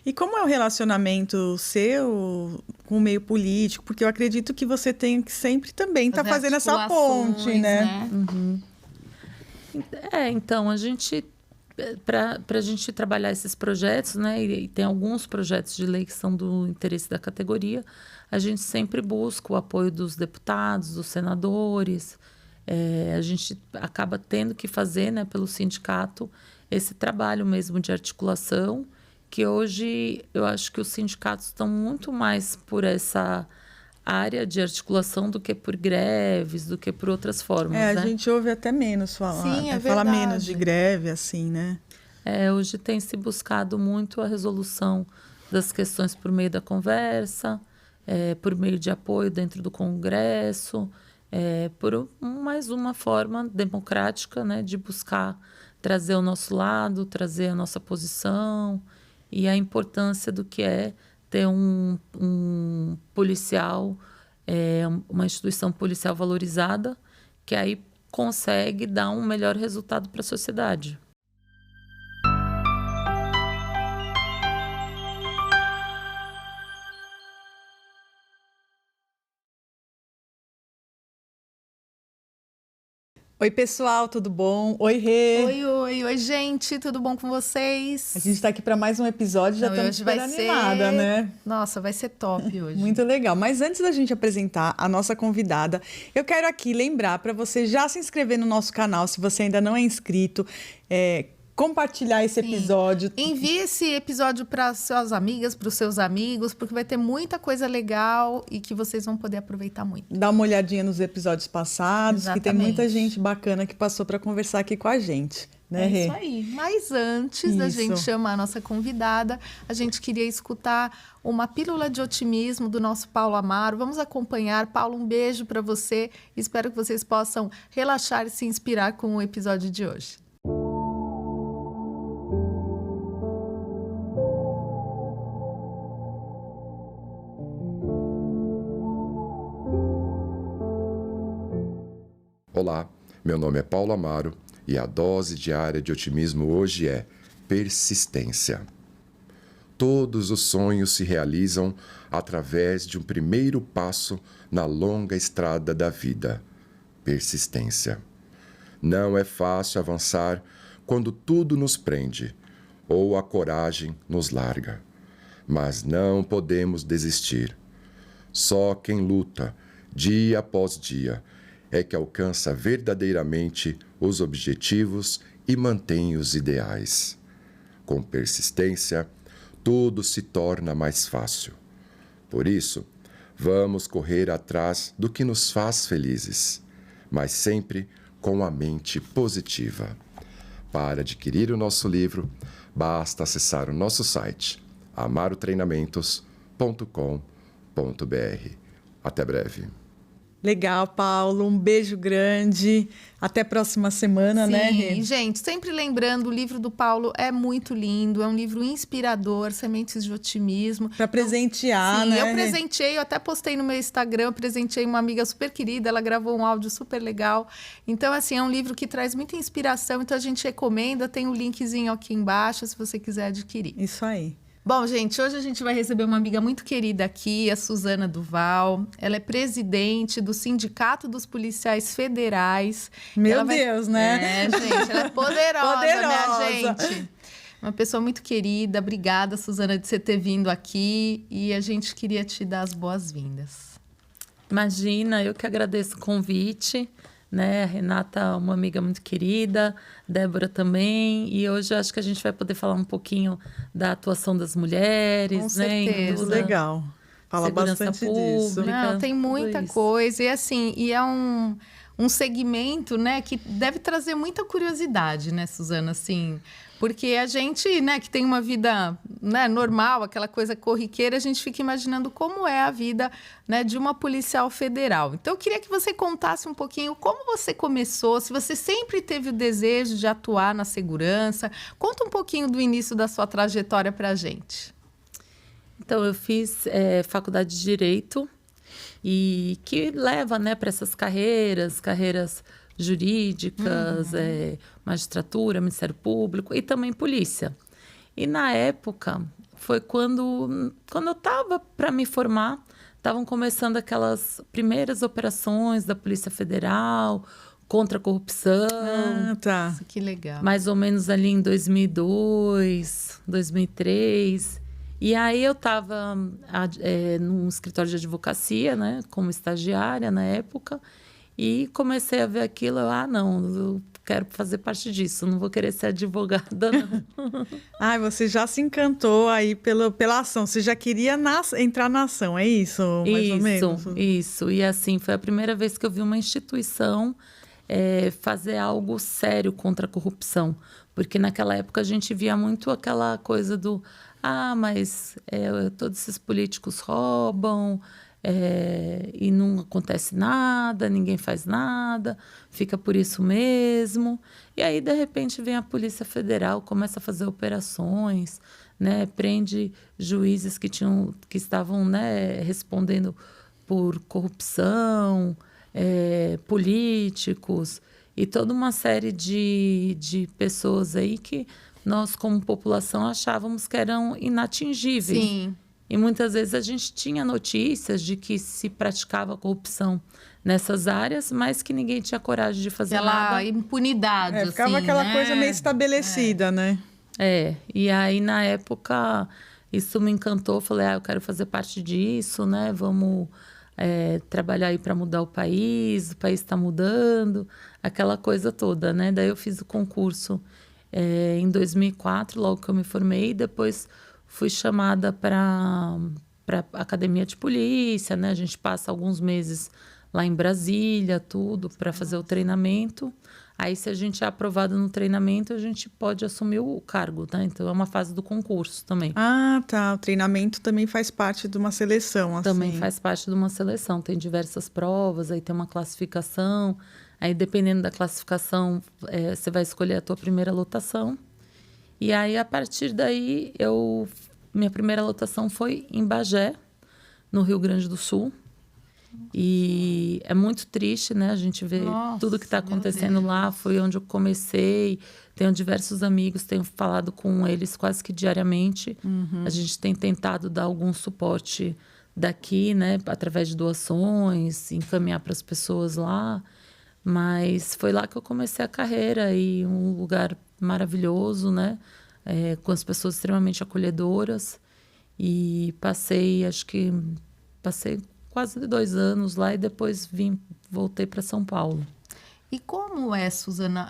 E como é o relacionamento seu com o meio político? Porque eu acredito que você tem que sempre também estar fazendo essa ponte, né? Uhum. Então, a gente, para a gente trabalhar esses projetos, né, e tem alguns projetos de lei que são do interesse da categoria, a gente sempre busca o apoio dos deputados, dos senadores. A gente acaba tendo que fazer, né, pelo sindicato, esse trabalho mesmo de articulação, que hoje eu acho que os sindicatos estão muito mais por essa área de articulação do que por greves, do que por outras formas, A né? gente ouve até menos falar. Sim, é fala verdade. menos de greve, assim, né? Hoje tem se buscado muito a resolução das questões por meio da conversa, por meio de apoio dentro do Congresso, por mais uma forma democrática, né, de buscar trazer o nosso lado, trazer a nossa posição e a importância do que é ter um policial, uma instituição policial valorizada, que aí consegue dar um melhor resultado para a sociedade. Oi, pessoal, tudo bom? Oi, Rê. Oi, gente, tudo bom com vocês? A gente está aqui para mais um episódio, já estamos super animada, né? Nossa, vai ser top hoje. Muito legal. Mas antes da gente apresentar a nossa convidada, eu quero aqui lembrar para você já se inscrever no nosso canal, se você ainda não é inscrito, compartilhar esse episódio. Envie esse episódio para suas amigas, para os seus amigos, porque vai ter muita coisa legal e que vocês vão poder aproveitar muito. Dá uma olhadinha nos episódios passados, Exatamente. que tem muita gente bacana que passou para conversar aqui com a gente. Né, Rê? Isso aí. Mas antes da gente chamar a nossa convidada, a gente queria escutar uma pílula de otimismo do nosso Paulo Amaro. Vamos acompanhar. Paulo, um beijo para você. Espero que vocês possam relaxar e se inspirar com o episódio de hoje. Olá, meu nome é Paulo Amaro e a dose diária de otimismo hoje é persistência. Todos os sonhos se realizam através de um primeiro passo na longa estrada da vida: persistência. Não é fácil avançar quando tudo nos prende ou a coragem nos larga, mas não podemos desistir. Só quem luta, dia após dia, é que alcança verdadeiramente os objetivos e mantém os ideais. Com persistência, tudo se torna mais fácil. Por isso, vamos correr atrás do que nos faz felizes, mas sempre com a mente positiva. Para adquirir o nosso livro, basta acessar o nosso site amarotreinamentos.com.br. Até breve. Legal, Paulo. Um beijo grande. Até a próxima semana, né, Rê? Sim, gente, sempre lembrando, o livro do Paulo é muito lindo, é um livro inspirador, Sementes de Otimismo. Para presentear, sim, né? Eu presenteei, eu até postei no meu Instagram, eu presenteei uma amiga super querida, ela gravou um áudio super legal. Então, assim, é um livro que traz muita inspiração, então a gente recomenda, tem o linkzinho aqui embaixo, se você quiser adquirir. Isso aí. Bom, gente, hoje a gente vai receber uma amiga muito querida aqui, a Suzana Duval. Ela é presidente do Sindicato dos Policiais Federais. Meu Deus, né? Gente, ela é poderosa, Poderosa. minha gente. Uma pessoa muito querida. Obrigada, Suzana, de você ter vindo aqui. E a gente queria te dar as boas-vindas. Imagina, eu que agradeço o convite. Né? A Renata, uma amiga muito querida, Débora também, e hoje eu acho que a gente vai poder falar um pouquinho da atuação das mulheres, Com certeza. Tudo legal. Fala bastante disso. Não, tem muita coisa, e assim, é um segmento, né, que deve trazer muita curiosidade, né, Suzana, assim, porque a gente, né, que tem uma vida, né, normal, aquela coisa corriqueira, a gente fica imaginando como é a vida, né, de uma policial federal. Então, eu queria que você contasse um pouquinho como você começou, se você sempre teve o desejo de atuar na segurança. Conta um pouquinho do início da sua trajetória pra gente. Então, eu fiz faculdade de Direito, e que leva, né, para essas carreiras jurídicas, magistratura, Ministério Público e também polícia. E na época foi quando eu estava para me formar, estavam começando aquelas primeiras operações da Polícia Federal contra a corrupção. Ah, tá. Nossa, que legal. Mais ou menos ali em 2002, 2003. E aí eu estava num escritório de advocacia, né, como estagiária na época, e comecei a ver aquilo. Não, eu quero fazer parte disso, não vou querer ser advogada, não. Ai, você já se encantou aí pela ação, você já queria entrar na ação, é isso? Mais ou menos? Isso. E assim, foi a primeira vez que eu vi uma instituição fazer algo sério contra a corrupção. Porque naquela época a gente via muito aquela coisa do mas todos esses políticos roubam e não acontece nada, ninguém faz nada, fica por isso mesmo. E aí, de repente, vem a Polícia Federal, começa a fazer operações, né, prende juízes que estavam, né, respondendo por corrupção, políticos e toda uma série de pessoas aí que nós, como população, achávamos que eram inatingíveis. Sim. E muitas vezes a gente tinha notícias de que se praticava corrupção nessas áreas, mas que ninguém tinha coragem de fazer nada. Aquela impunidade, ficava assim, aquela né? coisa meio estabelecida, né? E aí na época isso me encantou, falei, eu quero fazer parte disso, né? Vamos trabalhar aí para mudar o país está mudando, aquela coisa toda, né? Daí eu fiz o concurso em 2004, logo que eu me formei, depois fui chamada para a academia de polícia, né? A gente passa alguns meses lá em Brasília, tudo, para fazer o treinamento. Aí, se a gente é aprovado no treinamento, a gente pode assumir o cargo, né? Então, é uma fase do concurso também. Ah, tá. O treinamento também faz parte de uma seleção, assim. Também faz parte de uma seleção. Tem diversas provas, aí tem uma classificação. Aí, dependendo da classificação, você vai escolher a tua primeira lotação. E aí, a partir daí, minha primeira lotação foi em Bagé, no Rio Grande do Sul. E é muito triste, né? A gente vê tudo que está acontecendo lá. Foi onde eu comecei. Tenho diversos amigos, tenho falado com eles quase que diariamente. A gente tem tentado dar algum suporte daqui, né? Através de doações, encaminhar para as pessoas lá. Mas foi lá que eu comecei a carreira, e um lugar maravilhoso, né? Com as pessoas extremamente acolhedoras. E passei quase 2 anos lá, e depois voltei para São Paulo. E como Suzana,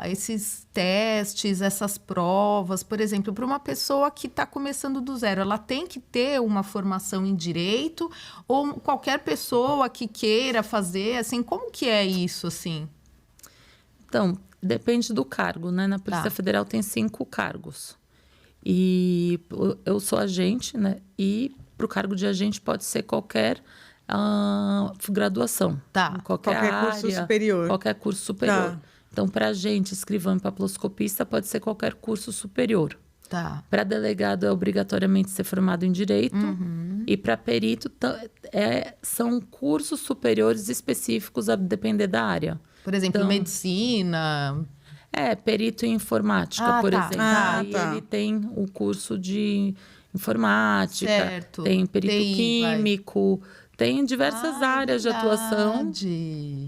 esses testes, essas provas, por exemplo, para uma pessoa que está começando do zero, ela tem que ter uma formação em direito, ou qualquer pessoa que queira fazer, assim, como que é isso, assim? Então, depende do cargo, né? Na Polícia Federal tem 5 cargos. E eu sou agente, né? E para o cargo de agente pode ser qualquer graduação. Qualquer área, curso superior. Qualquer curso superior. Então, para agente, escrivão e papiloscopista, pode ser qualquer curso superior. Para delegado, é obrigatoriamente ser formado em direito. E para perito, são cursos superiores específicos a depender da área. Por exemplo, medicina... perito em informática, por exemplo. Aí ele tem o curso de informática, tem perito químico, tem diversas áreas de atuação.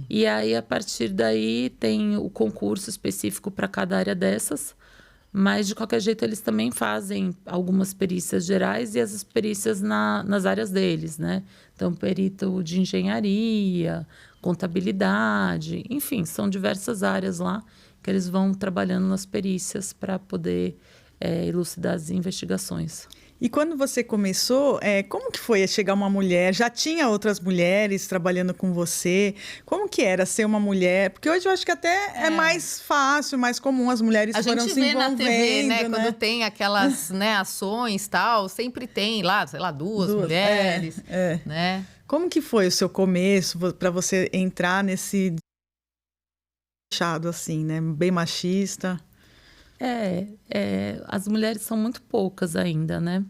E aí, a partir daí, tem o concurso específico para cada área dessas. Mas, de qualquer jeito, eles também fazem algumas perícias gerais e as perícias nas áreas deles, né? Então, perito de engenharia, contabilidade, enfim, são diversas áreas lá que eles vão trabalhando nas perícias para poder elucidar as investigações. E quando você começou, como que foi chegar uma mulher? Já tinha outras mulheres trabalhando com você? Como que era ser uma mulher? Porque hoje eu acho que até é mais fácil, mais comum, as mulheres foram se envolvendo. A gente vê na TV, né? Quando tem aquelas ações e tal, sempre tem lá, sei lá, duas mulheres, né? Como que foi o seu começo para você entrar nesse fechado assim, né? Bem machista? As mulheres são muito poucas ainda, né?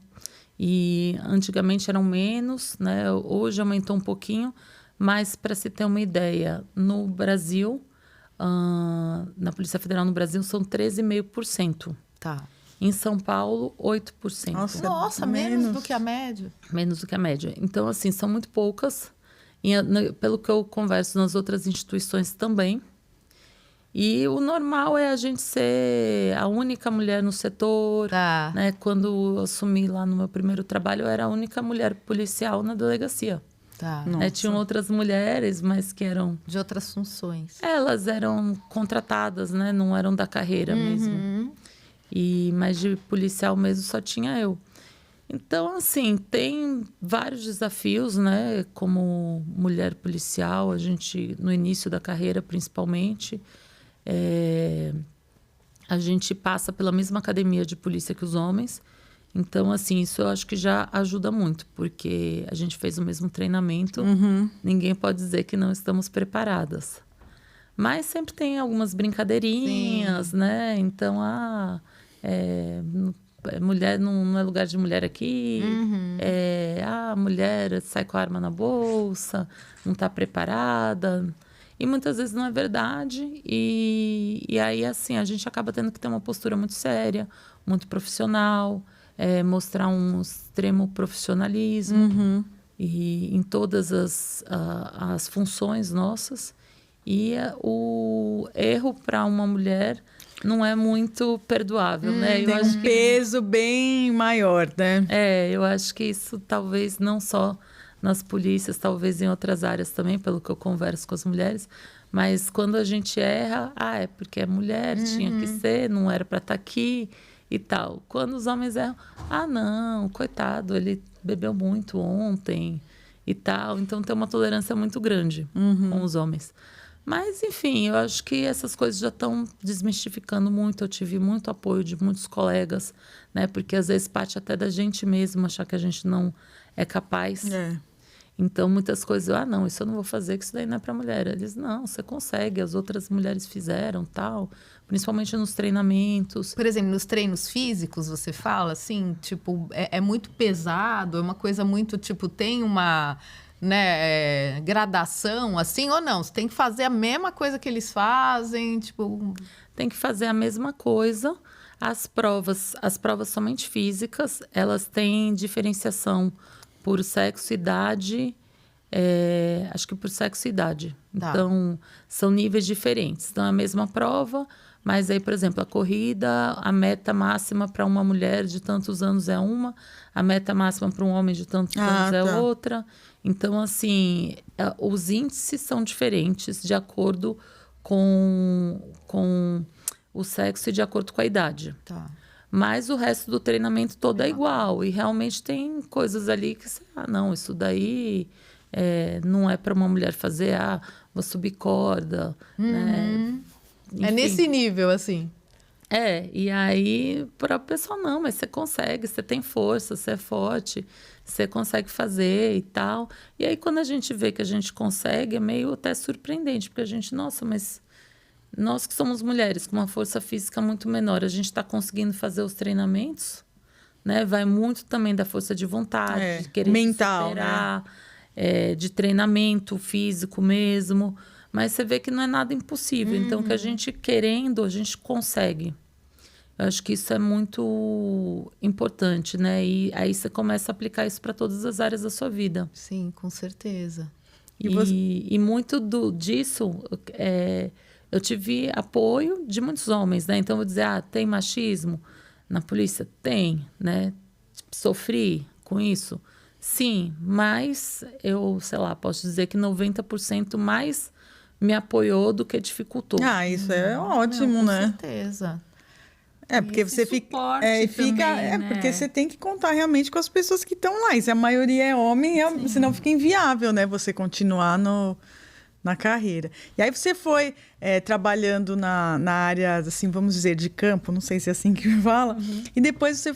E antigamente eram menos, né? Hoje aumentou um pouquinho, mas para se ter uma ideia, no Brasil, na Polícia Federal no Brasil, são 13,5%. Em São Paulo, 8%. Nossa, menos do que a média. Menos do que a média. Então, assim, são muito poucas. Pelo que eu converso nas outras instituições também. E o normal é a gente ser a única mulher no setor. Tá. Né? Quando eu assumi lá no meu primeiro trabalho, eu era a única mulher policial na delegacia. Tá. Tinham outras mulheres, mas que eram... De outras funções. Elas eram contratadas, né? Não eram da carreira mesmo. Mas de policial mesmo só tinha eu. Então, assim, tem vários desafios, né? Como mulher policial, a gente, no início da carreira, principalmente, a gente passa pela mesma academia de polícia que os homens. Então, assim, isso eu acho que já ajuda muito, porque a gente fez o mesmo treinamento, ninguém pode dizer que não estamos preparadas. Mas sempre tem algumas brincadeirinhas, né? Então, mulher não é lugar de mulher aqui, a mulher sai com a arma na bolsa, não está preparada. E muitas vezes não é verdade. E aí, assim, a gente acaba tendo que ter uma postura muito séria, muito profissional, mostrar um extremo profissionalismo e em todas as funções nossas. E o erro para uma mulher não é muito perdoável, né? Tem um peso bem maior, né? Eu acho que isso talvez não só nas polícias, talvez em outras áreas também, pelo que eu converso com as mulheres, mas quando a gente erra, é porque é mulher, tinha que ser, não era para estar aqui e tal. Quando os homens erram, não, coitado, ele bebeu muito ontem e tal. Então tem uma tolerância muito grande com os homens. Mas, enfim, eu acho que essas coisas já estão desmistificando muito. Eu tive muito apoio de muitos colegas, né? Porque às vezes parte até da gente mesmo achar que a gente não é capaz. Então, muitas coisas, não, isso eu não vou fazer, que isso daí não é para mulher. Eles, não, você consegue, as outras mulheres fizeram, tal. Principalmente nos treinamentos. Por exemplo, nos treinos físicos, você fala, assim, tipo, é muito pesado, é uma coisa muito, tipo, tem uma... né, gradação, assim, ou não? Você tem que fazer a mesma coisa que eles fazem, tipo... Tem que fazer a mesma coisa. As provas somente físicas, elas têm diferenciação por sexo, idade, acho que por sexo e idade. Tá. Então, são níveis diferentes. Então, é a mesma prova, mas aí, por exemplo, a corrida, a meta máxima para uma mulher de tantos anos é uma, a meta máxima para um homem de tantos anos é outra. Então, assim, os índices são diferentes de acordo com o sexo e de acordo com a idade. Tá. Mas o resto do treinamento todo é igual. E realmente tem coisas ali que você... não, isso daí não é para uma mulher fazer. Vou subir corda, né? É nesse nível, assim. E aí, para a pessoa, não, mas você consegue, você tem força, você é forte, você consegue fazer e tal. E aí, quando a gente vê que a gente consegue, é meio até surpreendente, porque a gente, nossa, mas nós que somos mulheres com uma força física muito menor, a gente está conseguindo fazer os treinamentos, né? Vai muito também da força de vontade, de querer mental, superar, de treinamento físico mesmo. Mas você vê que não é nada impossível. Então, que a gente querendo, a gente consegue. Eu acho que isso é muito importante, né? E aí você começa a aplicar isso para todas as áreas da sua vida. Sim, com certeza. E muito disso, eu tive apoio de muitos homens, né? Então, eu vou dizer, tem machismo na polícia? Tem, né? Sofri com isso? Sim, mas eu, sei lá, posso dizer que 90% mais me apoiou do que dificultou. Isso é ótimo, né? Com certeza. Porque você fica. Também, porque você tem que contar realmente com as pessoas que estão lá. E se a maioria é homem, senão fica inviável, né? Você continuar na carreira. E aí você foi trabalhando na área, assim, vamos dizer, de campo, não sei se é assim que fala. E depois você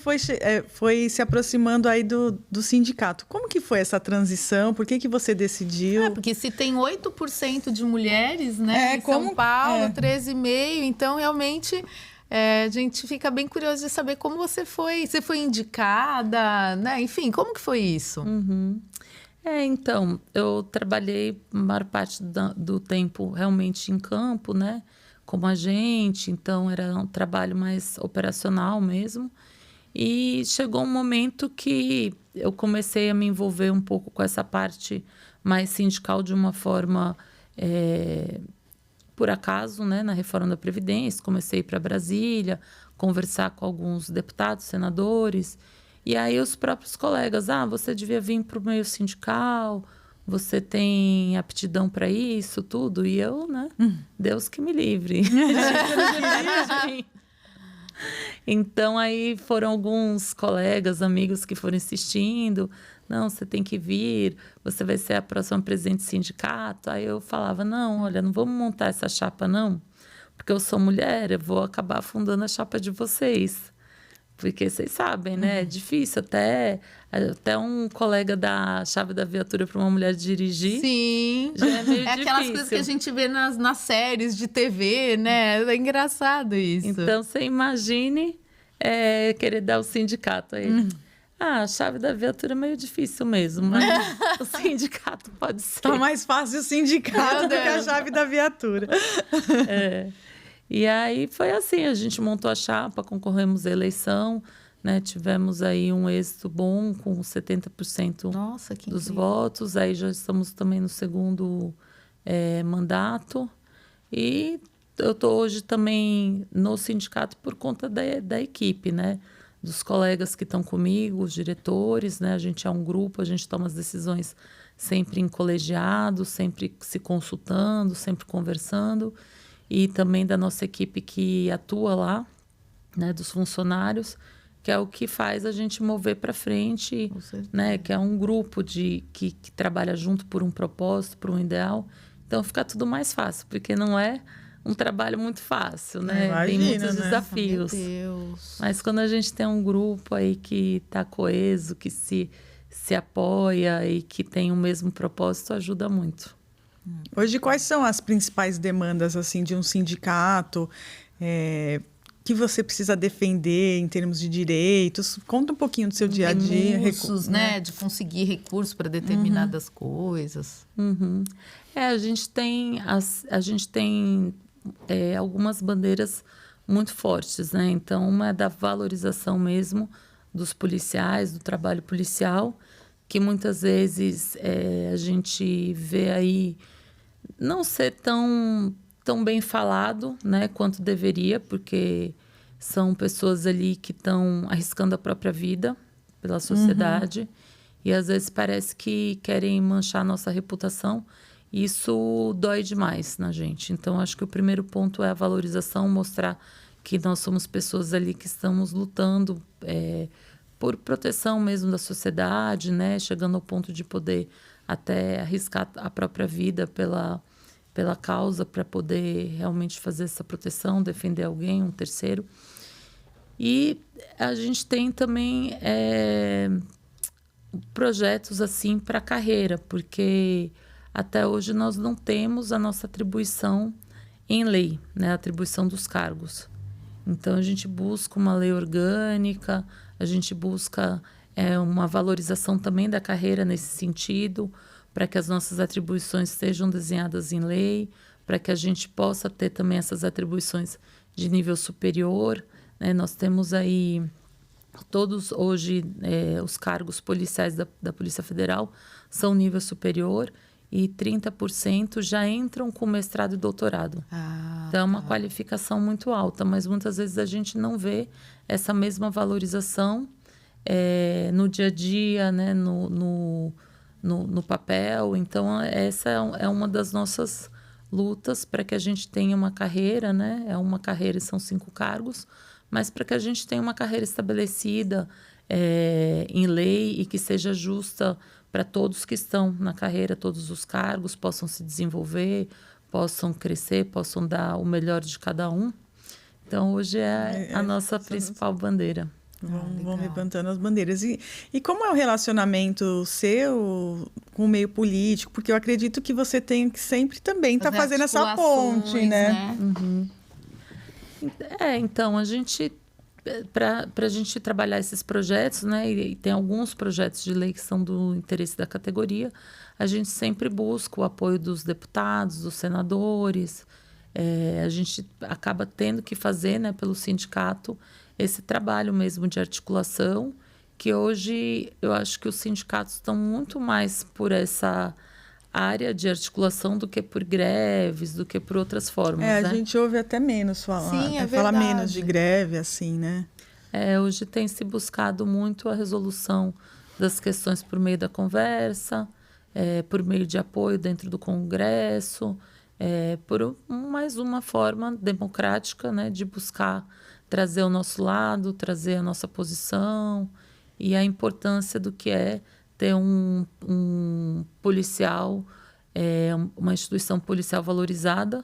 foi se aproximando aí do sindicato. Como que foi essa transição? Por que você decidiu? Porque se tem 8% de mulheres, né? Em São Paulo, 13,5%. Então, realmente... a gente fica bem curioso de saber como você foi. Você foi indicada, né? Enfim, como que foi isso? Então, eu trabalhei a maior parte do tempo realmente em campo, né? como agente, então era um trabalho mais operacional mesmo. E chegou um momento que eu comecei a me envolver um pouco com essa parte mais sindical de uma forma, por acaso, né, na reforma da Previdência. Comecei a ir para Brasília, conversar com alguns deputados, senadores, e aí os próprios colegas, você devia vir para o meio sindical, você tem aptidão para isso, tudo. E eu, né, Deus que me livre. Então, aí foram alguns colegas, amigos que foram insistindo. Não, você tem que vir, você vai ser a próxima presidente do sindicato. Aí eu falava, não, olha, não vamos montar essa chapa, não. Porque eu sou mulher, eu vou acabar fundando a chapa de vocês. Porque vocês sabem, né? É difícil. Até um colega dar a chave da viatura para uma mulher dirigir. Sim. Já é meio aquelas difícil. coisas que a gente vê nas séries de TV, né? É engraçado isso. Então, você imagine querer dar o sindicato aí. A chave da viatura é meio difícil mesmo, mas o sindicato pode ser. Tá mais fácil o sindicato do que a chave da viatura. E aí foi assim, a gente montou a chapa, concorremos à eleição, né? Tivemos aí um êxito bom com 70% Nossa, que dos incrível. votos. Aí já estamos também no segundo mandato. E eu estou hoje também no sindicato por conta da equipe, né? Dos colegas que estão comigo, os diretores, né? A gente é um grupo, a gente toma as decisões sempre em colegiado, sempre se consultando, sempre conversando. E também da nossa equipe que atua lá, né? Dos funcionários, que é o que faz a gente mover para frente, né? Que é um grupo que trabalha junto por um propósito, por um ideal. Então fica tudo mais fácil, porque não é um trabalho muito fácil, né? Imagina, tem muitos né? desafios. Meu Deus. Mas quando a gente tem um grupo aí que está coeso, que se apoia e que tem o mesmo propósito, ajuda muito. Hoje, quais são as principais demandas assim de um sindicato que você precisa defender em termos de direitos? Conta um pouquinho do seu dia a dia. Recursos, né? De conseguir recursos para determinadas coisas. A gente tem algumas bandeiras muito fortes, né? Então, uma é da valorização mesmo dos policiais, do trabalho policial, que muitas vezes a gente vê aí não ser tão bem falado, né, quanto deveria, porque são pessoas ali que estão arriscando a própria vida pela sociedade e às vezes parece que querem manchar a nossa reputação. Isso dói demais na gente. Então, acho que o primeiro ponto é a valorização, mostrar que nós somos pessoas ali que estamos lutando por proteção mesmo da sociedade, né? Chegando ao ponto de poder até arriscar a própria vida pela causa, para poder realmente fazer essa proteção, defender alguém, um terceiro. E a gente tem também projetos assim para a carreira, porque até hoje nós não temos a nossa atribuição em lei, né? A atribuição dos cargos. Então, a gente busca uma lei orgânica, a gente busca uma valorização também da carreira nesse sentido, para que as nossas atribuições sejam desenhadas em lei, para que a gente possa ter também essas atribuições de nível superior, né? Nós temos aí todos hoje os cargos policiais da Polícia Federal são nível superior e 30% já entram com mestrado e doutorado. Então, é uma qualificação muito alta, mas muitas vezes a gente não vê essa mesma valorização no dia a dia, né? no papel. Então, essa é uma das nossas lutas para que a gente tenha uma carreira, né? É uma carreira e são 5 cargos, mas para que a gente tenha uma carreira estabelecida em lei e que seja justa para todos que estão na carreira, todos os cargos possam se desenvolver, possam crescer, possam dar o melhor de cada um. Então, hoje é a nossa principal bandeira. Vão levantando as bandeiras. E como é o relacionamento seu com o meio político? Porque eu acredito que você tem que sempre também estar fazendo essa ponte, né? Então, a gente... Para a gente trabalhar esses projetos, né, e tem alguns projetos de lei que são do interesse da categoria, a gente sempre busca o apoio dos deputados, dos senadores, a gente acaba tendo que fazer, né, pelo sindicato, esse trabalho mesmo de articulação, que hoje eu acho que os sindicatos estão muito mais por essa área de articulação do que por greves, do que por outras formas, né? A gente ouve até menos falar, Sim, é falar verdade. menos de greve, assim, né? Hoje tem se buscado muito a resolução das questões por meio da conversa, por meio de apoio dentro do Congresso, por mais uma forma democrática, né, de buscar trazer o nosso lado, trazer a nossa posição e a importância do que é ter um policial, uma instituição policial valorizada,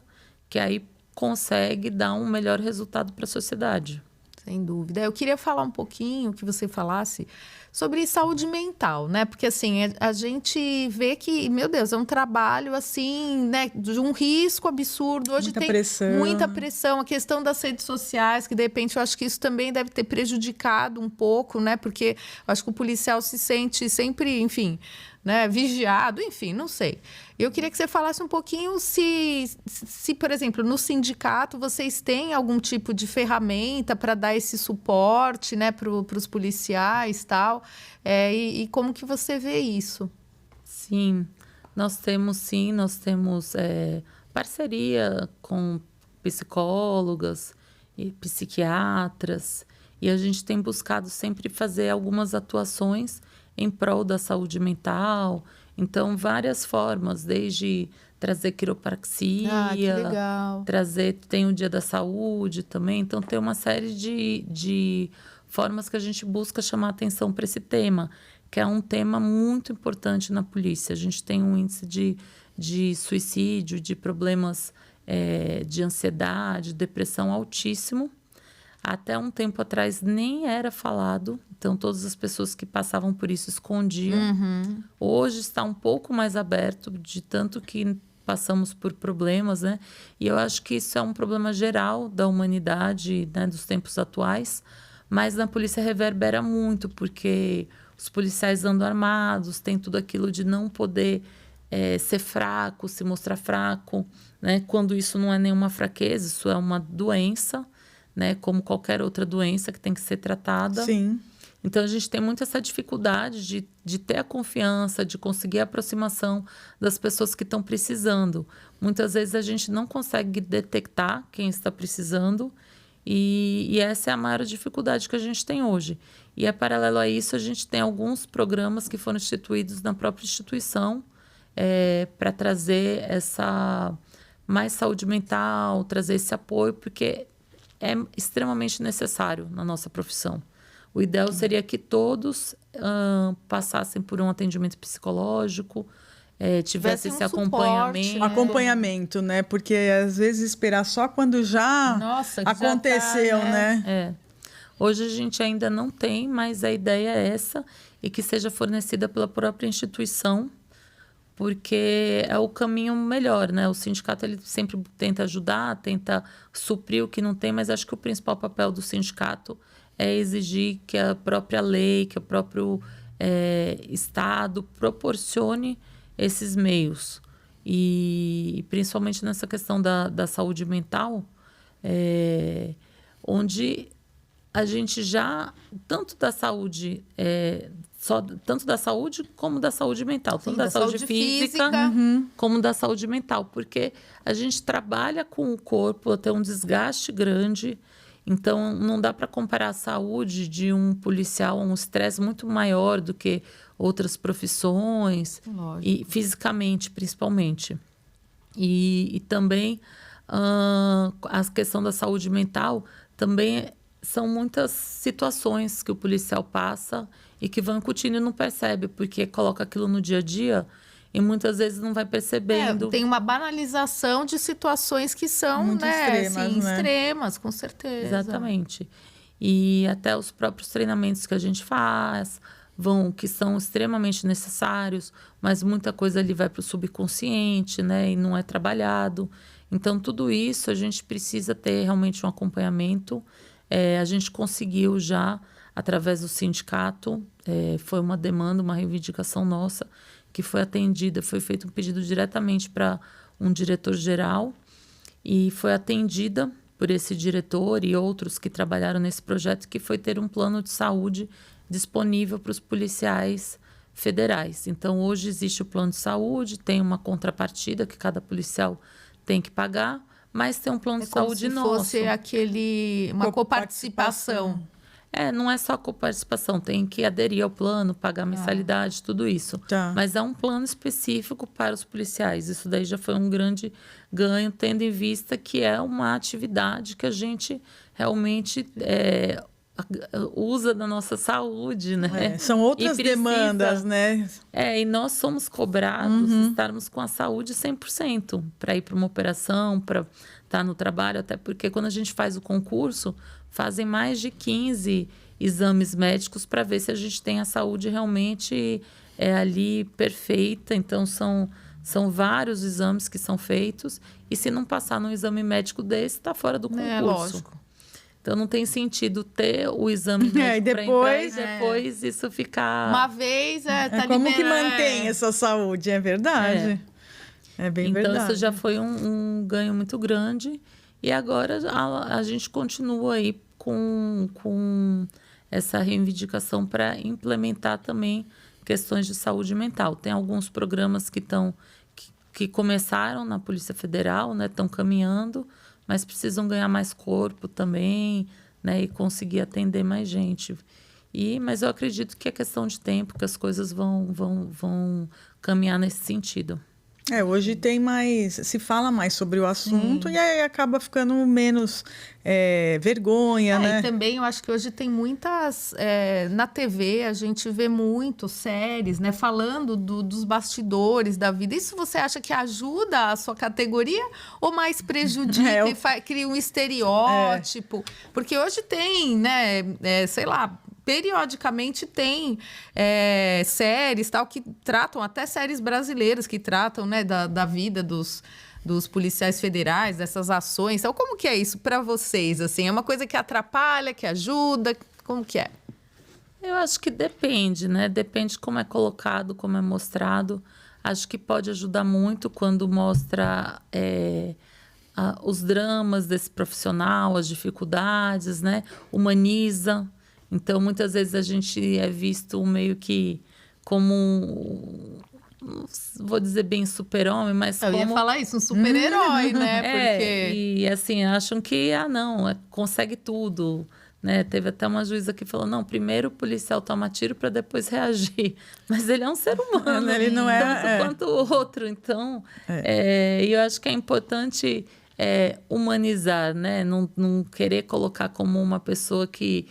que aí consegue dar um melhor resultado para a sociedade. Sem dúvida. Eu queria falar um pouquinho, que você falasse sobre saúde mental, né? Porque, assim, a gente vê que, meu Deus, é um trabalho, assim, né? De um risco absurdo. Hoje tem muita pressão. A questão das redes sociais, que, de repente, eu acho que isso também deve ter prejudicado um pouco, né? Porque eu acho que o policial se sente sempre, enfim, né, vigiado, enfim, não sei. Eu queria que você falasse um pouquinho se, por exemplo, no sindicato vocês têm algum tipo de ferramenta para dar esse suporte, né, para os policiais, tal, e como que você vê isso? Sim, nós temos parceria com psicólogas e psiquiatras, e a gente tem buscado sempre fazer algumas atuações em prol da saúde mental. Então, várias formas, desde trazer quiropraxia, que legal. tem o Dia da Saúde também. Então, tem uma série de formas que a gente busca chamar atenção para esse tema, que é um tema muito importante na polícia. A gente tem um índice de suicídio, de problemas de ansiedade, depressão altíssimo. Até um tempo atrás nem era falado, então todas as pessoas que passavam por isso escondiam. Uhum. Hoje está um pouco mais aberto, de tanto que passamos por problemas, né? E eu acho que isso é um problema geral da humanidade, né, dos tempos atuais, mas na polícia reverbera muito, porque os policiais andam armados, tem tudo aquilo de não poder ser fraco, se mostrar fraco, né? Quando isso não é nenhuma fraqueza, isso é uma doença, né, como qualquer outra doença que tem que ser tratada. Sim. Então, a gente tem muito essa dificuldade de ter a confiança, de conseguir a aproximação das pessoas que estão precisando. Muitas vezes a gente não consegue detectar quem está precisando e essa é a maior dificuldade que a gente tem hoje. E, paralelo a isso, a gente tem alguns programas que foram instituídos na própria instituição para trazer essa mais saúde mental, trazer esse apoio, porque é extremamente necessário na nossa profissão. O ideal seria que todos passassem por um atendimento psicológico, tivesse esse acompanhamento. Um acompanhamento, né? Porque às vezes esperar só quando já aconteceu, já tá, né? Hoje a gente ainda não tem, mas a ideia é essa, e que seja fornecida pela própria instituição, porque é o caminho melhor, né? O sindicato ele sempre tenta ajudar, tenta suprir o que não tem, mas acho que o principal papel do sindicato é exigir que a própria lei, que o próprio Estado proporcione esses meios. E principalmente nessa questão da saúde mental, onde a gente já, tanto da saúde... tanto da saúde como da saúde mental. Sim, tanto da saúde física como da saúde mental. Porque a gente trabalha com o corpo até um desgaste grande. Então, não dá para comparar a saúde de um policial a um estresse muito maior do que outras profissões. Lógico. E fisicamente, principalmente. E também a questão da saúde mental também são muitas situações que o policial passa e que vão incutindo e não percebe, porque coloca aquilo no dia a dia e muitas vezes não vai percebendo. Tem uma banalização de situações que são muito extremas, né? Extremas, com certeza. Exatamente. E até os próprios treinamentos que a gente faz, que são extremamente necessários, mas muita coisa ali vai para o subconsciente, né? E não é trabalhado. Então, tudo isso a gente precisa ter realmente um acompanhamento. A gente conseguiu já, através do sindicato, foi uma demanda, uma reivindicação nossa, que foi atendida, foi feito um pedido diretamente para um diretor-geral, e foi atendida por esse diretor e outros que trabalharam nesse projeto, que foi ter um plano de saúde disponível para os policiais federais. Então, hoje existe o plano de saúde, tem uma contrapartida que cada policial tem que pagar, mas tem um plano de saúde nosso. Como se fosse uma coparticipação. Não é só coparticipação, tem que aderir ao plano, pagar mensalidade, tudo isso. Tá. Mas é um plano específico para os policiais. Isso daí já foi um grande ganho, tendo em vista que é uma atividade que a gente realmente usa da nossa saúde, né? São outras demandas, né? E nós somos cobrados estarmos com a saúde 100% para ir para uma operação, para estar no trabalho, até porque quando a gente faz o concurso, fazem mais de 15 exames médicos para ver se a gente tem a saúde realmente ali perfeita. Então, são vários exames que são feitos, e se não passar num exame médico desse, está fora do concurso. Lógico. Então, não tem sentido ter o exame médico para entrar e depois isso ficar... Uma vez, tá como liberado. que mantém essa saúde, é verdade. É bem verdade. Então, isso já foi um ganho muito grande. E agora a gente continua aí com essa reivindicação para implementar também questões de saúde mental. Tem alguns programas que começaram na Polícia Federal, né, estão caminhando, mas precisam ganhar mais corpo também, né, e conseguir atender mais gente. Mas eu acredito que é questão de tempo, que as coisas vão caminhar nesse sentido. Hoje se fala mais sobre o assunto. E aí acaba ficando menos vergonha, né? E também eu acho que hoje tem muitas... na TV a gente vê muito séries, né? Falando dos bastidores da vida. Isso você acha que ajuda a sua categoria ou mais prejudica e cria um estereótipo? Porque hoje tem, né? Sei lá... Periodicamente tem séries tal, que tratam, até séries brasileiras que tratam, né, da vida dos policiais federais, dessas ações. Então, como que é isso para vocês? Assim, é uma coisa que atrapalha, que ajuda? Como que é? Eu acho que depende, né? Depende como é colocado, como é mostrado. Acho que pode ajudar muito quando mostra os dramas desse profissional, as dificuldades, né? Humaniza. Então, muitas vezes a gente é visto meio que como, vou dizer bem super-homem, mas Eu ia falar isso, um super-herói, né? Porque... E assim, acham que, consegue tudo, né? Teve até uma juíza que falou, não, primeiro o policial toma tiro para depois reagir. Mas ele é um ser humano, ele não tanto quanto o outro. Então, eu acho que é importante humanizar, né? Não querer colocar como uma pessoa que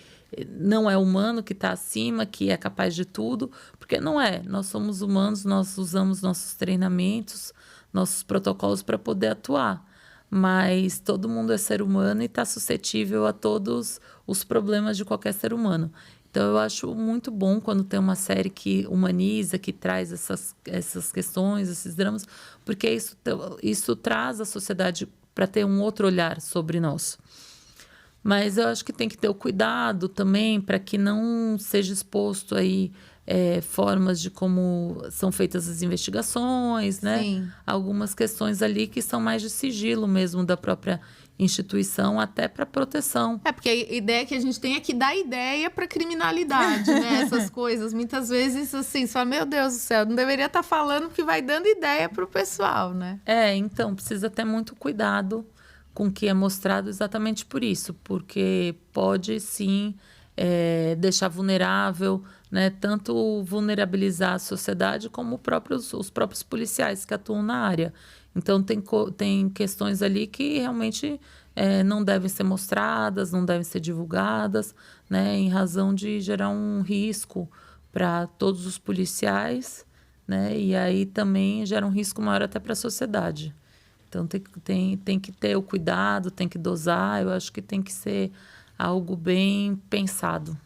não é humano, que está acima, que é capaz de tudo, porque não é. Nós somos humanos, nós usamos nossos treinamentos, nossos protocolos para poder atuar. Mas todo mundo é ser humano e está suscetível a todos os problemas de qualquer ser humano. Então, eu acho muito bom quando tem uma série que humaniza, que traz essas questões, esses dramas, porque isso traz a sociedade para ter um outro olhar sobre nós. Mas eu acho que tem que ter o cuidado também para que não seja exposto aí formas de como são feitas as investigações, né? Sim. Algumas questões ali que são mais de sigilo mesmo da própria instituição, até para proteção. Porque a ideia que a gente tem é que dá ideia para criminalidade, né? Essas coisas. Muitas vezes, assim, você fala, meu Deus do céu, não deveria estar falando, porque vai dando ideia para o pessoal, né? Então, precisa ter muito cuidado com o que é mostrado exatamente por isso, porque pode, sim, deixar vulnerável, né? Tanto vulnerabilizar a sociedade como os próprios policiais que atuam na área. Então, tem questões ali que realmente não devem ser mostradas, não devem ser divulgadas, né? Em razão de gerar um risco para todos os policiais, né? E aí também gera um risco maior até para a sociedade. Então, tem que ter o cuidado, tem que dosar. Eu acho que tem que ser algo bem pensado.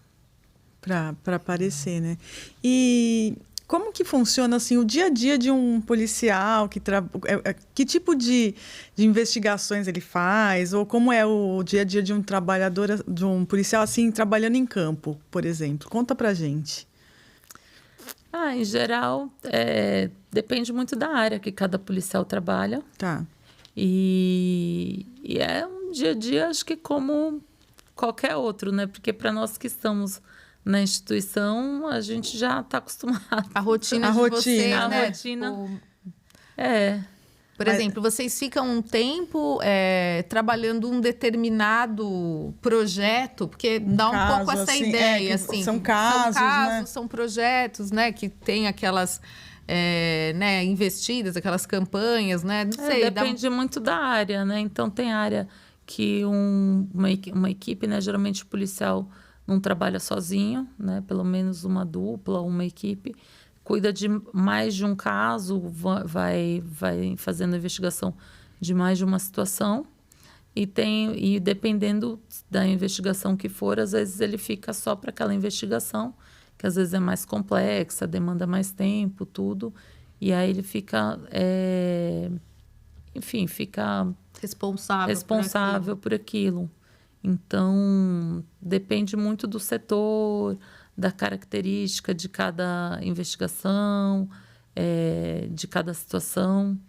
Para aparecer, né? E como que funciona assim, o dia a dia de um policial? Que tipo de investigações ele faz? Ou como é o dia a dia de um trabalhador, de um policial assim, trabalhando em campo, por exemplo? Conta pra gente. Em geral, depende muito da área que cada policial trabalha. Tá. E é um dia a dia, acho que como qualquer outro, né? Porque para nós que estamos na instituição, a gente já está acostumado. A rotina de vocês, né? A rotina. Por exemplo, vocês ficam um tempo trabalhando um determinado projeto, porque dá um pouco essa assim, ideia, assim. São casos, né? São projetos, né? Que tem aquelas investidas, aquelas campanhas, né? Não sei. Depende muito da área, né? Então, tem área que uma equipe, né? Geralmente o policial não trabalha sozinho, né? Pelo menos uma dupla, uma equipe. Cuida de mais de um caso, vai fazendo investigação de mais de uma situação. E dependendo da investigação que for, às vezes ele fica só para aquela investigação, que às vezes é mais complexa, demanda mais tempo, tudo. E aí ele fica, fica responsável por aquilo. Então, depende muito do setor, da característica de cada investigação, de cada situação.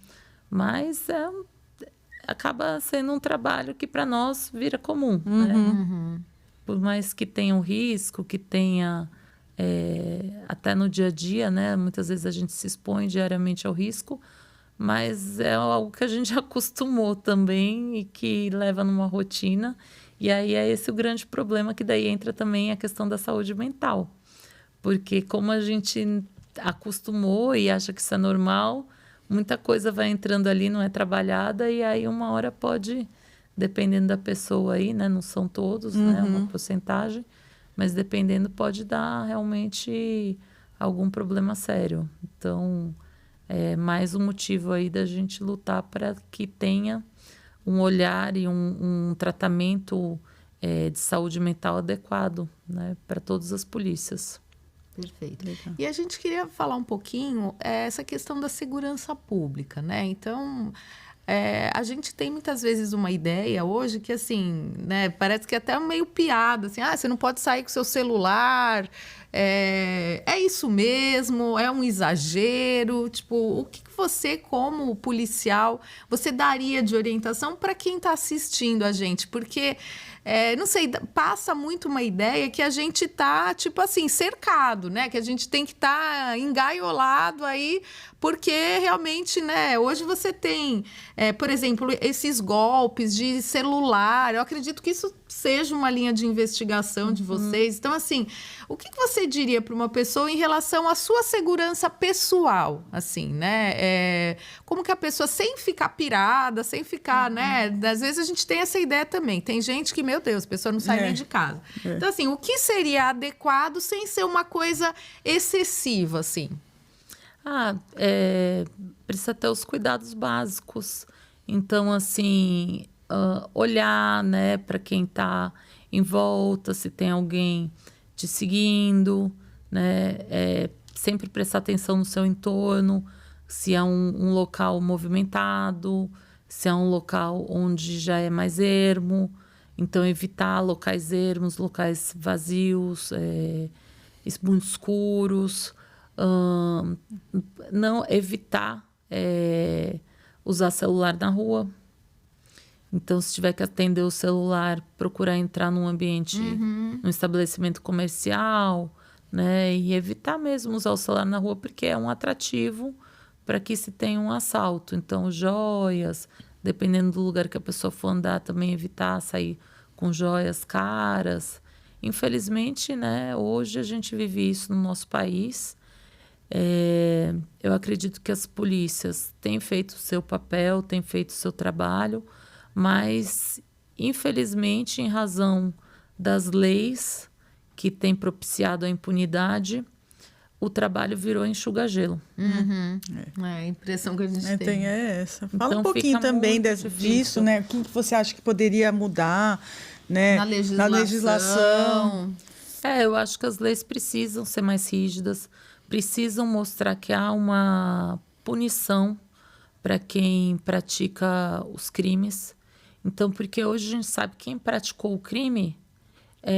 Mas acaba sendo um trabalho que para nós vira comum. Né? Por mais que tenha um risco, que tenha até no dia a dia, né? Muitas vezes a gente se expõe diariamente ao risco, mas é algo que a gente acostumou também e que leva numa rotina. E aí é esse o grande problema, que daí entra também a questão da saúde mental. Porque como a gente acostumou e acha que isso é normal, muita coisa vai entrando ali, não é trabalhada, e aí uma hora pode, dependendo da pessoa aí, né? Não são todos, né? Uma porcentagem, mas dependendo pode dar realmente algum problema sério. Então, é mais um motivo aí da gente lutar para que tenha um olhar e um tratamento de saúde mental adequado, né, para todas as polícias. Perfeito. Legal. E a gente queria falar um pouquinho essa questão da segurança pública, né? Então, a gente tem muitas vezes uma ideia hoje que, assim, né, parece que é até meio piada, assim, você não pode sair com seu celular, é isso mesmo, é um exagero, tipo, o que você, como policial, você daria de orientação para quem está assistindo a gente? Porque, não sei, passa muito uma ideia que a gente está, tipo assim, cercado, né? Que a gente tem que estar engaiolado aí, porque realmente, né? Hoje você tem, por exemplo, esses golpes de celular. Eu acredito que isso seja uma linha de investigação de vocês. Então, assim, o que você diria para uma pessoa em relação à sua segurança pessoal, assim, né? Como que a pessoa, sem ficar pirada, sem ficar, né? Às vezes a gente tem essa ideia também. Tem gente que, meu Deus, a pessoa não sai nem de casa. Então, assim, o que seria adequado sem ser uma coisa excessiva, assim? Precisa ter os cuidados básicos. Então, assim, olhar, né, para quem está em volta, se tem alguém te seguindo, né? Sempre prestar atenção no seu entorno, se é um local movimentado, se é um local onde já é mais ermo. Então, evitar locais ermos, locais vazios, muito escuros. Não evitar usar celular na rua. Então, se tiver que atender o celular, procurar entrar num ambiente, num estabelecimento comercial, né? E evitar mesmo usar o celular na rua, porque é um atrativo para que se tenha um assalto. Então, joias, dependendo do lugar que a pessoa for andar, também evitar sair com joias caras. Infelizmente, né, hoje a gente vive isso no nosso país. Eu acredito que as polícias têm feito o seu papel, têm feito o seu trabalho, mas, infelizmente, em razão das leis que têm propiciado a impunidade, o trabalho virou enxuga-gelo. A impressão que a gente tem. Tem essa. Fala Então, um pouquinho também disso, né? O que você acha que poderia mudar, né? Na legislação. Eu acho que as leis precisam ser mais rígidas, precisam mostrar que há uma punição para quem pratica os crimes. Então, porque hoje a gente sabe que quem praticou o crime,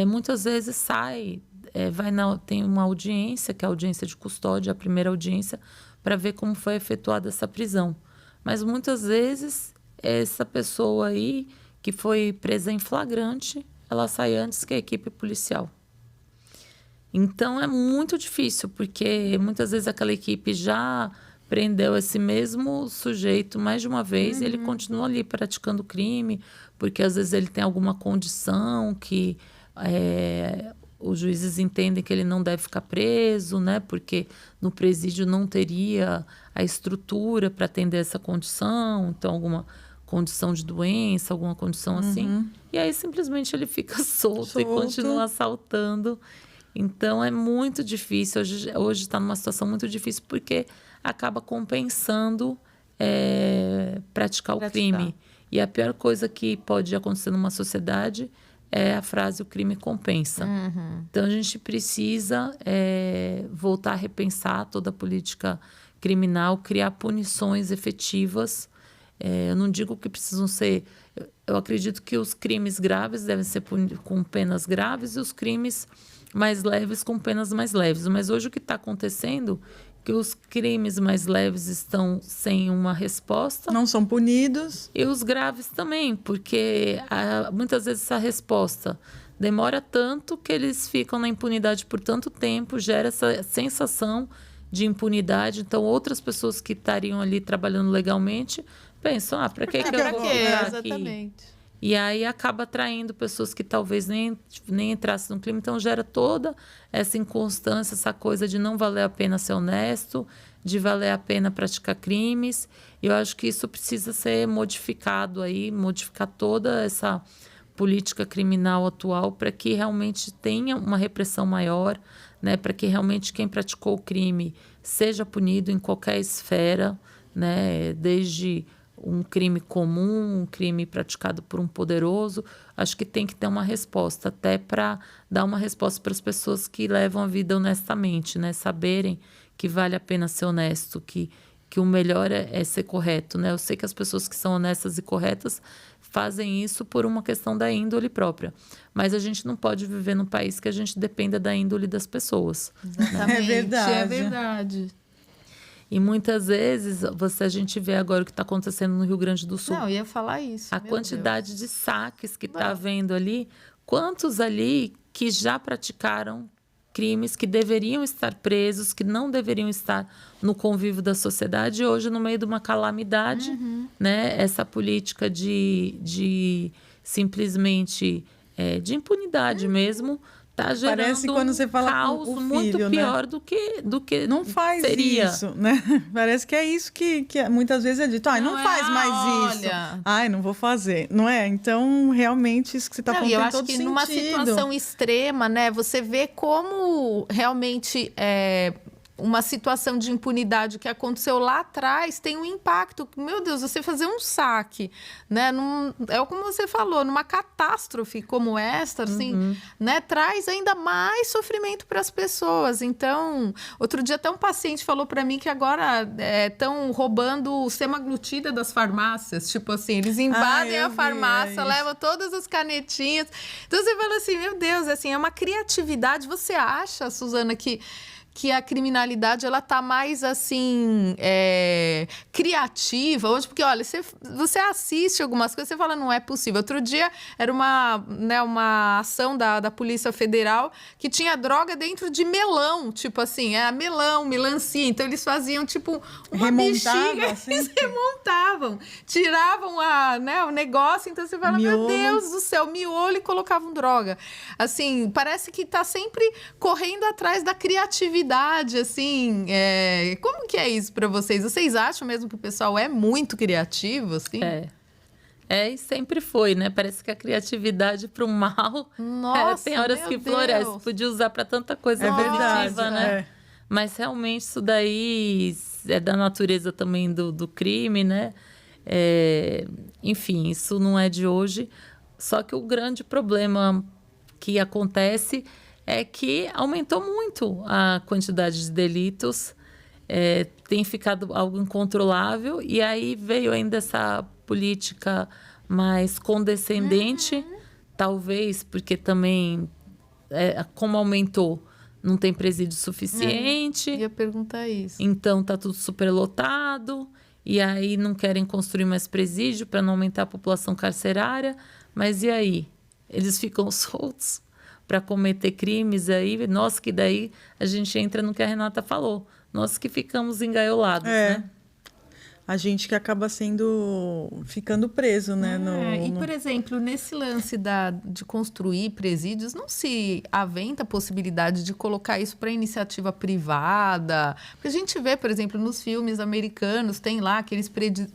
muitas vezes sai, tem uma audiência, que é a audiência de custódia, a primeira audiência, para ver como foi efetuada essa prisão. Mas muitas vezes essa pessoa aí que foi presa em flagrante, ela sai antes que a equipe policial. Então, é muito difícil, porque muitas vezes aquela equipe já prendeu esse mesmo sujeito mais de uma vez e ele continua ali praticando crime, porque às vezes ele tem alguma condição que os juízes entendem que ele não deve ficar preso, né? Porque no presídio não teria a estrutura para atender essa condição, então alguma condição de doença, alguma condição assim. E aí simplesmente ele fica solto e continua assaltando. Então, é muito difícil. Hoje está numa situação muito difícil porque acaba compensando praticar o crime. E a pior coisa que pode acontecer numa sociedade é a frase: o crime compensa. Então, a gente precisa voltar a repensar toda a política criminal, criar punições efetivas. Eu não digo que precisam ser... Eu acredito que os crimes graves devem ser punidos com penas graves e os crimes mais leves com penas mais leves. Mas hoje o que está acontecendo é que os crimes mais leves estão sem uma resposta. Não são punidos. E os graves também, porque muitas vezes essa resposta demora tanto que eles ficam na impunidade por tanto tempo, gera essa sensação de impunidade. Então, outras pessoas que estariam ali trabalhando legalmente pensam, para que eu vou ficar aqui? Exatamente. E aí acaba atraindo pessoas que talvez nem entrassem no clima. Então, gera toda essa inconstância, essa coisa de não valer a pena ser honesto, de valer a pena praticar crimes. E eu acho que isso precisa ser modificado aí, modificar toda essa política criminal atual para que realmente tenha uma repressão maior, né? Para que realmente quem praticou o crime seja punido em qualquer esfera, né? Desde um crime comum, um crime praticado por um poderoso. Acho que tem que ter uma resposta, até para dar uma resposta para as pessoas que levam a vida honestamente, né? Saberem que vale a pena ser honesto, que o melhor é ser correto, né? Eu sei que as pessoas que são honestas e corretas fazem isso por uma questão da índole própria. Mas a gente não pode viver num país que a gente dependa da índole das pessoas. Exatamente. É verdade. É verdade. E muitas vezes, a gente vê agora o que está acontecendo no Rio Grande do Sul. Não, eu ia falar isso. A quantidade de saques que está havendo ali. Quantos ali que já praticaram crimes, que deveriam estar presos, que não deveriam estar no convívio da sociedade, e hoje, no meio de uma calamidade, né? Essa política de simplesmente de impunidade mesmo, está gerando Parece quando você fala caos com o filho, muito né? pior do que Não faz seria. isso, né? Parece que é isso que muitas vezes é dito. Não faz mais isso. Não vou fazer. Não é? Então, realmente, isso que você está falando eu tem acho todo que sentido. numa situação extrema, né? Você vê como realmente uma situação de impunidade que aconteceu lá atrás tem um impacto. Meu Deus, você fazer um saque, né? É como você falou, numa catástrofe como esta, assim, né? Traz ainda mais sofrimento para as pessoas. Então, outro dia até um paciente falou para mim que agora estão roubando o semaglutida das farmácias. Tipo assim, eles invadem a farmácia, levam todas as canetinhas. Então, você fala assim, meu Deus, assim, é uma criatividade. Você acha, Suzana, que a criminalidade ela tá mais assim criativa hoje, porque olha, você assiste algumas coisas, você fala, não é possível. Outro dia era uma ação da Polícia Federal que tinha droga dentro de melão, tipo assim, melão, melancia, então eles faziam tipo uma bexiga, assim? eles remontavam, tiravam o negócio, então você fala, miolo. Meu Deus do céu, miolo, e colocavam droga. Assim, parece que tá sempre correndo atrás da criatividade, assim, como que é isso para vocês? Vocês acham mesmo que o pessoal é muito criativo, assim? E sempre foi, né? Parece que a criatividade para o mal tem horas que floresce. Podia usar para tanta coisa positiva, né? Mas realmente isso daí é da natureza também do crime, né? Enfim, isso não é de hoje. Só que o grande problema que acontece é que aumentou muito a quantidade de delitos, tem ficado algo incontrolável, e aí veio ainda essa política mais condescendente, talvez porque também, como aumentou, não tem presídio suficiente. Eu ia perguntar isso. Então, está tudo superlotado. e aí não querem construir mais presídio para não aumentar a população carcerária, mas e aí? Eles ficam soltos para cometer crimes aí, nós que daí a gente entra no que a Renata falou, nós que ficamos engaiolados, né? A gente que acaba ficando preso, né? Por exemplo, nesse lance de construir presídios, não se aventa a possibilidade de colocar isso para iniciativa privada? Porque a gente vê, por exemplo, nos filmes americanos, tem lá aqueles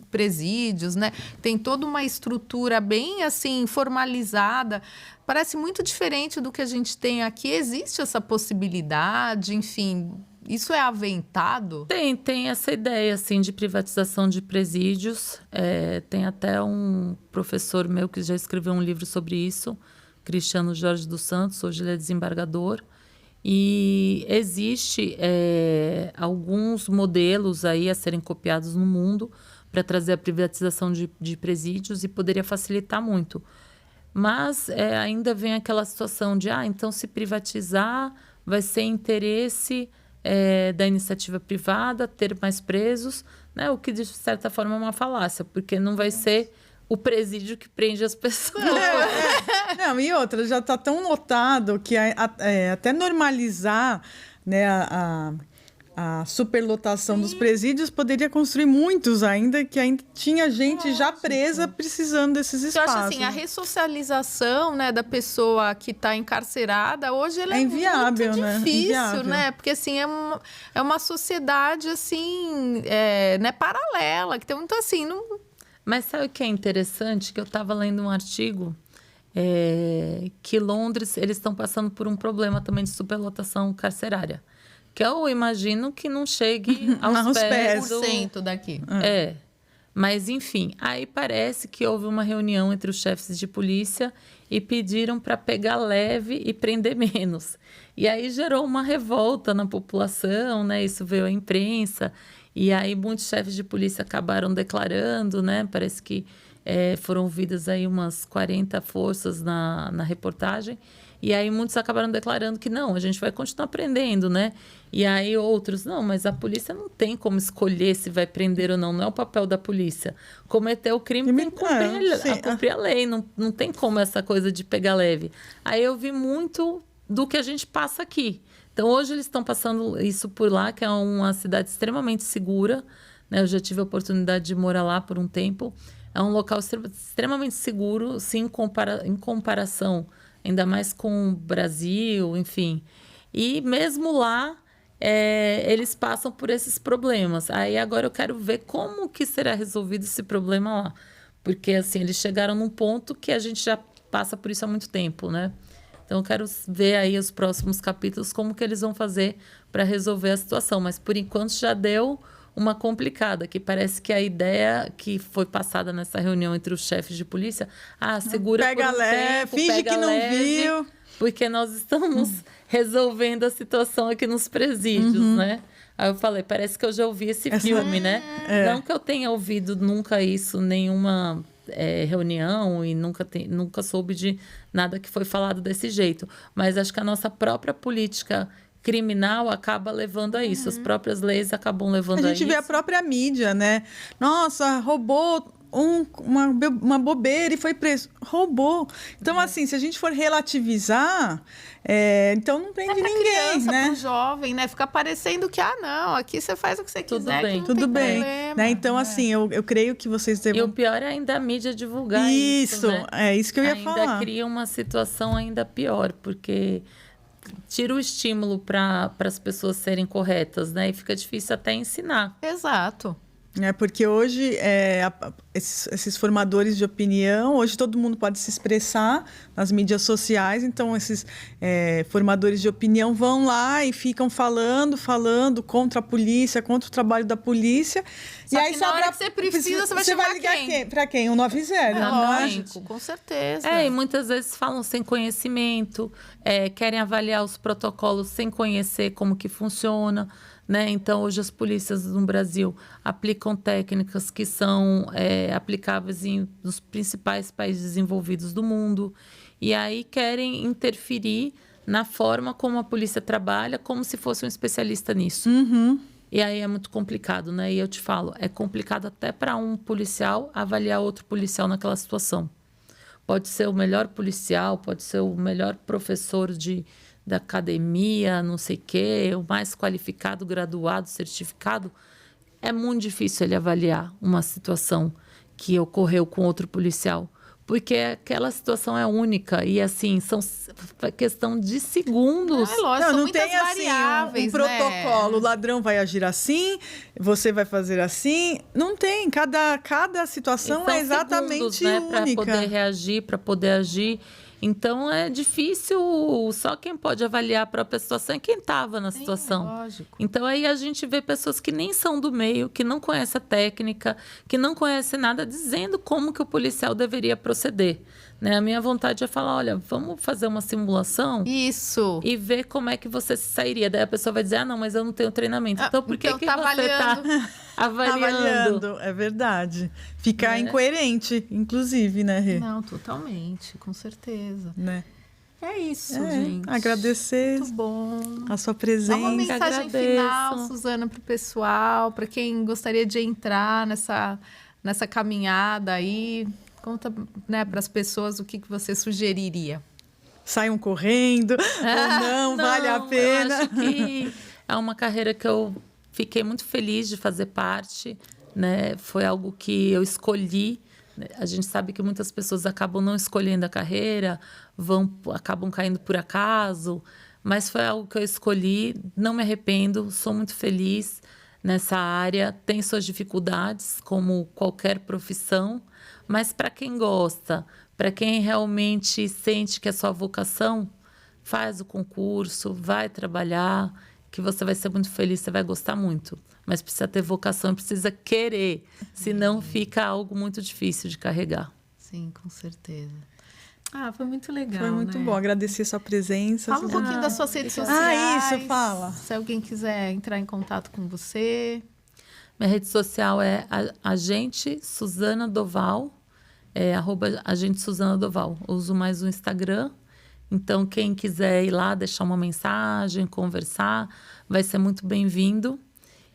presídios, né? Tem toda uma estrutura bem, assim, formalizada. Parece muito diferente do que a gente tem aqui. Existe essa possibilidade, enfim... Isso é aventado? Tem essa ideia, assim, de privatização de presídios. Tem até um professor meu que já escreveu um livro sobre isso, Cristiano Jorge dos Santos, hoje ele é desembargador. E existe alguns modelos aí a serem copiados no mundo para trazer a privatização de presídios e poderia facilitar muito. Mas ainda vem aquela situação de, então se privatizar vai ser interesse... da iniciativa privada, ter mais presos, né? O que de certa forma é uma falácia, porque não vai ser o presídio que prende as pessoas. Não, e outra, já está tão notado que até normalizar, né, a superlotação dos presídios poderia construir muitos ainda, que ainda tinha gente já presa precisando desses espaços. Eu acho assim, a ressocialização, né, da pessoa que está encarcerada, hoje ela é inviável, muito né? difícil, Inviável. né? Porque assim, é uma sociedade assim, né, paralela, que tem muito assim... Não... Mas sabe o que é interessante? Que eu estava lendo um artigo que Londres, eles estão passando por um problema também de superlotação carcerária. Que eu imagino que não chegue aos pés do... 100% daqui. Mas, enfim, aí parece que houve uma reunião entre os chefes de polícia e pediram para pegar leve e prender menos. E aí gerou uma revolta na população, né? Isso veio à imprensa. E aí muitos chefes de polícia acabaram declarando, né? Parece que foram ouvidas aí umas 40 forças na reportagem. E aí muitos acabaram declarando que não, a gente vai continuar prendendo, né? E aí outros, não, mas a polícia não tem como escolher se vai prender ou não. Não é o papel da polícia. Cometer o crime tem que cumprir a lei. Não tem como essa coisa de pegar leve. Aí eu vi muito do que a gente passa aqui. Então hoje eles estão passando isso por lá, que é uma cidade extremamente segura, né? Eu já tive a oportunidade de morar lá por um tempo. É um local extremamente seguro, sim, em comparação... ainda mais com o Brasil, enfim. E mesmo lá, eles passam por esses problemas. Aí agora eu quero ver como que será resolvido esse problema lá. Porque, assim, eles chegaram num ponto que a gente já passa por isso há muito tempo, né? Então, eu quero ver aí os próximos capítulos, como que eles vão fazer para resolver a situação. Mas, por enquanto, já deu uma complicada, que parece que a ideia que foi passada nessa reunião entre os chefes de polícia, segura pega por um leve, tempo, finge pega que não leve, viu. Porque nós estamos resolvendo a situação aqui nos presídios, né? Aí eu falei, parece que eu já ouvi esse filme, né? Não que eu tenha ouvido nunca isso, nenhuma reunião e nunca soube de nada que foi falado desse jeito. Mas acho que a nossa própria política criminal acaba levando a isso. As próprias leis acabam levando a isso. A gente vê a própria mídia, né? Nossa, roubou uma bobeira e foi preso. Roubou. Então, assim, se a gente for relativizar, então não prende ninguém, criança, né? Pro jovem, né? Fica parecendo que, não, aqui você faz o que você quiser, bem. que não Tudo tem bem. problema, Né? Então, assim, eu creio que vocês devem... E o pior é ainda a mídia divulgar isso, né? É isso que eu ia ainda falar. Cria uma situação ainda pior, porque tira o estímulo para as pessoas serem corretas, né? E fica difícil até ensinar. Exato. Porque hoje, esses formadores de opinião, hoje todo mundo pode se expressar nas mídias sociais, então esses formadores de opinião vão lá e ficam falando contra a polícia, contra o trabalho da polícia. Só que na hora que você precisa, você vai ligar quem? Para quem? O 90, lógico, com certeza. E muitas vezes falam sem conhecimento, querem avaliar os protocolos sem conhecer como que funciona. Né? Então, hoje as polícias no Brasil aplicam técnicas que são aplicáveis nos principais países desenvolvidos do mundo. E aí querem interferir na forma como a polícia trabalha, como se fosse um especialista nisso. E aí é muito complicado, né? E eu te falo, é complicado até para um policial avaliar outro policial naquela situação. Pode ser o melhor policial, pode ser o melhor professor da academia, não sei o quê, o mais qualificado, graduado, certificado. É muito difícil ele avaliar uma situação que ocorreu com outro policial. Porque aquela situação é única e, assim, são questão de segundos. É lógico, não são muitas tem, assim, variáveis, um protocolo. O ladrão vai agir assim, você vai fazer assim. Não tem. Cada situação é exatamente segundos, né, única. para poder reagir, para poder agir. Então, é difícil. Só quem pode avaliar a própria situação é quem estava na situação. Lógico. Então, aí a gente vê pessoas que nem são do meio, que não conhecem a técnica, que não conhecem nada, dizendo como que o policial deveria proceder. Né? A minha vontade é falar, olha, vamos fazer uma simulação Isso. e ver como é que você se sairia. Daí a pessoa vai dizer, não, mas eu não tenho treinamento. Então, por que, então que tá você está avaliando? É verdade. Ficar incoerente, inclusive, né, Rê? Não, totalmente, com certeza. Né? É isso, gente. Agradecer Muito bom. a sua Dá presença. uma mensagem agradeço. final, Suzana, para o pessoal, para quem gostaria de entrar nessa caminhada aí. Conta, né, para as pessoas o que você sugeriria. Saiam correndo ou não, vale a pena. Eu acho que é uma carreira que eu fiquei muito feliz de fazer parte, né? Foi algo que eu escolhi. A gente sabe que muitas pessoas acabam não escolhendo a carreira, acabam caindo por acaso, mas foi algo que eu escolhi, não me arrependo, sou muito feliz nessa área. Tem suas dificuldades, como qualquer profissão, mas para quem gosta, para quem realmente sente que é sua vocação, faz o concurso, vai trabalhar, que você vai ser muito feliz, você vai gostar muito. Mas precisa ter vocação, precisa querer, senão fica algo muito difícil de carregar. Sim, com certeza. Foi muito legal, Foi muito bom. Agradecer sua presença. Fala um pouquinho das suas redes sociais. Isso, fala. Se alguém quiser entrar em contato com você. Minha rede social é Agente Suzana Doval, @Agente Suzana Doval. Uso mais o Instagram. Então, quem quiser ir lá, deixar uma mensagem, conversar, vai ser muito bem-vindo.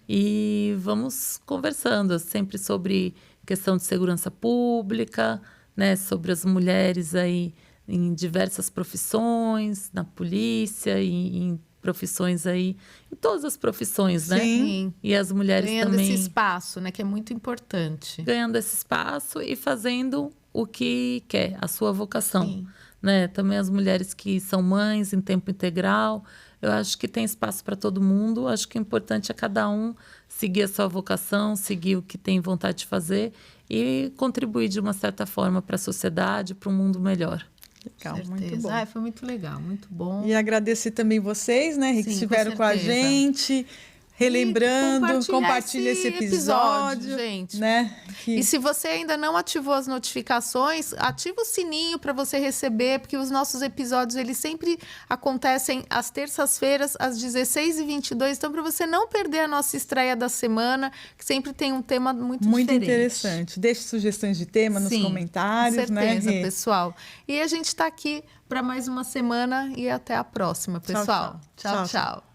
E vamos conversando sempre sobre questão de segurança pública, né? Sobre as mulheres aí em diversas profissões, na polícia, em profissões aí, em todas as profissões, né? Sim. E as mulheres ganhando também... esse espaço, né? Que é muito importante. Ganhando esse espaço e fazendo o que quer, a sua vocação. Sim. Né? Também as mulheres que são mães em tempo integral. Eu acho que tem espaço para todo mundo. Acho que o importante é cada um seguir a sua vocação, seguir o que tem vontade de fazer e contribuir de uma certa forma para a sociedade, para um mundo melhor. Legal, muito bom. Foi muito legal, muito bom. E agradecer também vocês, né, que estiveram com a gente. Relembrando, compartilha esse episódio, gente. Né? E se você ainda não ativou as notificações, ativa o sininho para você receber, porque os nossos episódios eles sempre acontecem às terças-feiras, às 16h22. Então, para você não perder a nossa estreia da semana, que sempre tem um tema muito diferente. Interessante. Deixe sugestões de tema nos comentários, com certeza, né, pessoal. E a gente está aqui para mais uma semana e até a próxima, pessoal. Tchau, tchau.